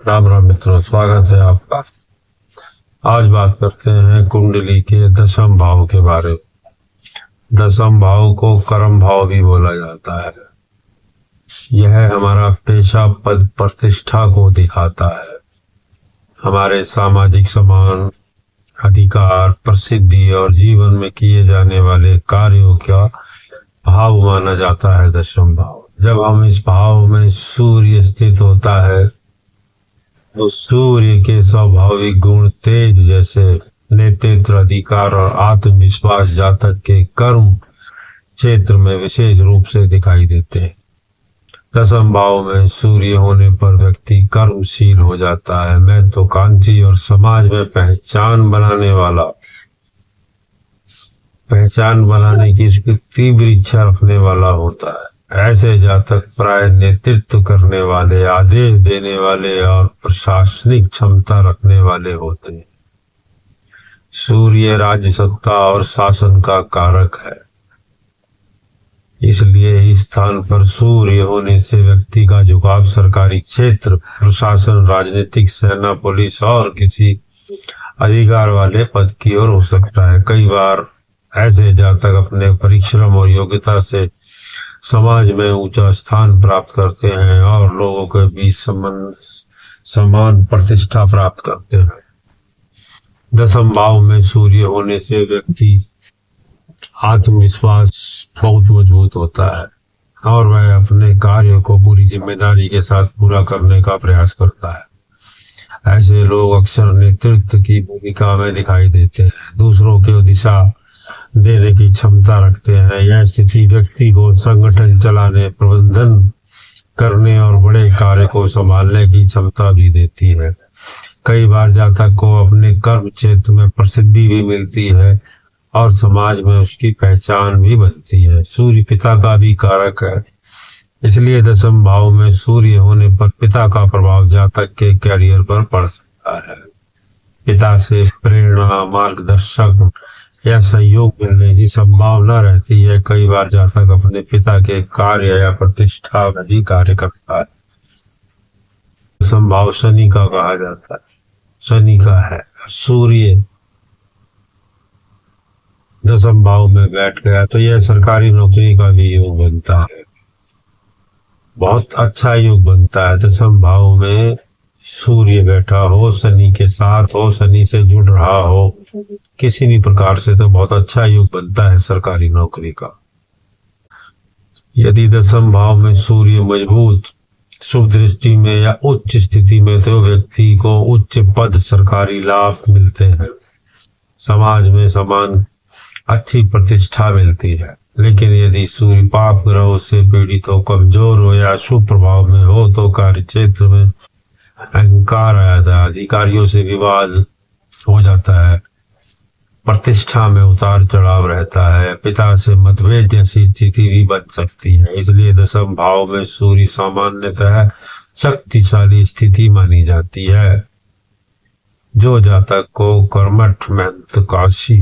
राम राम मित्रों, स्वागत है आपका। आज बात करते हैं कुंडली के दशम भाव के बारे में। दशम भाव को कर्म भाव भी बोला जाता है। यह हमारा पेशा, पद, प्रतिष्ठा को दिखाता है। हमारे सामाजिक सम्मान, अधिकार, प्रसिद्धि और जीवन में किए जाने वाले कार्यों का भाव माना जाता है दशम भाव। जब हम इस भाव में सूर्य स्थित होता है तो सूर्य के स्वाभाविक गुण तेज जैसे नेतृत्व, अधिकार और आत्मविश्वास जातक के कर्म क्षेत्र में विशेष रूप से दिखाई देते हैं। दशम भाव में सूर्य होने पर व्यक्ति कर्मशील हो जाता है, महत्वाकांक्षी और समाज में पहचान बनाने की उसकी तीव्र इच्छा रखने वाला होता है। ऐसे जातक प्राय नेतृत्व करने वाले, आदेश देने वाले और प्रशासनिक क्षमता रखने वाले होते हैं। सूर्य राज्य सत्ता और शासन का कारक है, इसलिए इस स्थान पर सूर्य होने से व्यक्ति का झुकाव सरकारी क्षेत्र, प्रशासन, राजनीतिक, सेना, पुलिस और किसी अधिकार वाले पद की ओर हो सकता है। कई बार ऐसे जातक अपने परिश्रम और योग्यता से समाज में ऊंचा स्थान प्राप्त करते हैं और लोगों के बीच सम्मान प्रतिष्ठा प्राप्त करते हैं। दशम भाव में सूर्य होने से व्यक्ति आत्मविश्वास बहुत मजबूत होता है और वह अपने कार्य को पूरी जिम्मेदारी के साथ पूरा करने का प्रयास करता है। ऐसे लोग अक्सर नेतृत्व की भूमिका में दिखाई देते हैं, दूसरों को दिशा देने की क्षमता रखते हैं। यह स्थिति व्यक्ति को संगठन चलाने, प्रबंधन करने और बड़े कार्य को संभालने की क्षमता भी देती है। कई बार जातक को अपने कर्म क्षेत्र में प्रसिद्धि भी मिलती है और समाज में उसकी पहचान भी बनती है। सूर्य पिता का भी कारक है, इसलिए दशम भाव में सूर्य होने पर पिता का प्रभाव जातक के कैरियर पर पड़ सकता है। पिता से प्रेरणा, मार्गदर्शन या सहयोग मिलने की संभावना रहती है। कई बार जातक अपने पिता के कार्य या प्रतिष्ठा में भी कार्य करता है। दशम भाव शनि का कहा जाता है, शनि का है। सूर्य दशम भाव में बैठ गया तो यह सरकारी नौकरी का भी योग बनता है, बहुत अच्छा योग बनता है। दशम भाव में सूर्य बैठा हो, शनि के साथ हो, शनि से जुड़ रहा हो किसी भी प्रकार से, तो बहुत अच्छा योग बनता है सरकारी नौकरी का। यदि दशम भाव में सूर्य मजबूत, शुभ दृष्टि में या उच्च स्थिति में, तो व्यक्ति को उच्च पद, सरकारी लाभ मिलते हैं, समाज में समान अच्छी प्रतिष्ठा मिलती है। लेकिन यदि सूर्य पाप ग्रह से पीड़ित हो, कमजोर हो या शुभ प्रभाव में हो तो कार्य क्षेत्र में अहंकार आ जाता है, अधिकारियों से विवाद हो जाता है, प्रतिष्ठा में उतार चढ़ाव रहता है, पिता से मतभेद जैसी स्थिति भी बन सकती है। इसलिए दशम भाव में सूर्य सामान्यतः शक्तिशाली स्थिति मानी जाती है। जो जातक को कर्मठ, महत्वाकांक्षी,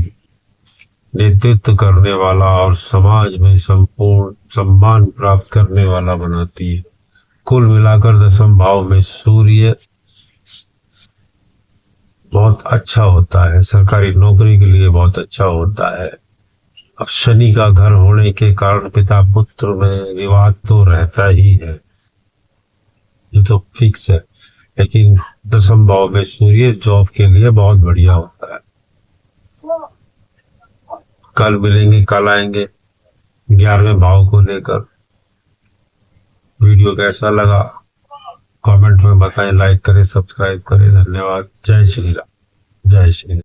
नेतृत्व करने वाला और समाज में संपूर्ण सम्मान प्राप्त करने वाला बनाती है। कुल मिलाकर दशम भाव में सूर्य बहुत अच्छा होता है, सरकारी नौकरी के लिए बहुत अच्छा होता है। अब शनि का घर होने के कारण पिता पुत्र में विवाद तो रहता ही है, ये तो फिक्स है। लेकिन दशम भाव में सूर्य जॉब के लिए बहुत बढ़िया होता है। कल मिलेंगे, कल आएंगे 11वें भाव को लेकर। वीडियो कैसा लगा कमेंट में बताएं, लाइक करें, सब्सक्राइब करें। धन्यवाद। जय श्री राम, जय श्री राम।